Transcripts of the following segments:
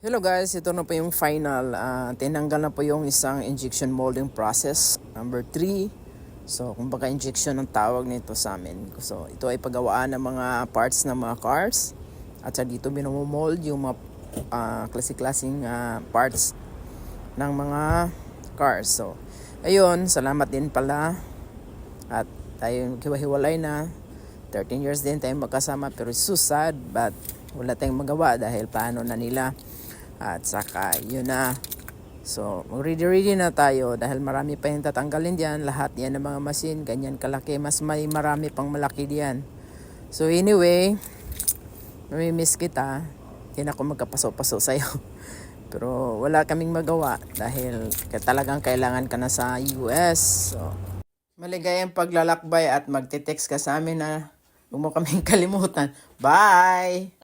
Hello guys, ito na po yung final. Tinanggal na po yung isang injection molding process, number 3. So, kumbaga injection ang tawag nito sa amin. So, ito ay paggawaan ng mga parts ng mga cars. At sa dito binomold yung mga klase-klaseng parts ng mga cars. So, ayun, salamat din pala. At tayo hiwa-hiwalay na. 13 years din tayo magkasama pero it's so sad, but wala tayong magawa dahil paano na nila. At saka yun na. So ready na tayo dahil marami pa yung tatanggalin diyan. Lahat yan ng mga machine ganyan kalaki, mas may marami pang malaki diyan. So anyway, namimiss kita. Hindi na ako magkapaso-paso sa'yo. Pero wala kaming magawa dahil talagang kailangan ka na sa US. So maligayang paglalakbay at magte-text ka sa amin na huwag mo kaming kalimutan. Bye!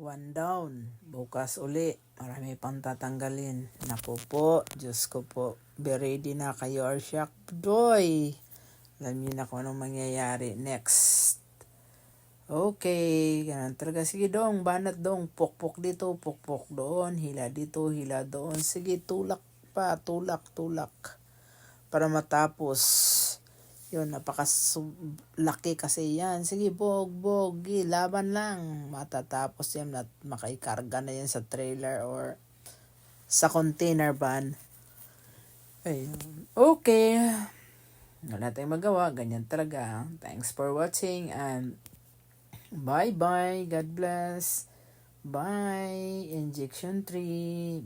One down. Bukas uli. Marami pang tatanggalin. Naku po. Diyos ko po. Be ready na kayo or shock joy. Alam niyo na kung anong mangyayari next. Okay. Ganun talaga. Sige dong. Banat dong. Pukpok dito. Pukpok doon. Hila dito. Hila doon. Sige tulak pa. Tulak. Para matapos. Yun, napakalaki kasi yan. Sige, bog, laban lang. Matatapos yan at makaikarga na yan sa trailer or sa container van. Ayun. Okay. Wala tayong magawa. Ganyan talaga. Thanks for watching and bye-bye. God bless. Bye. Injection 3.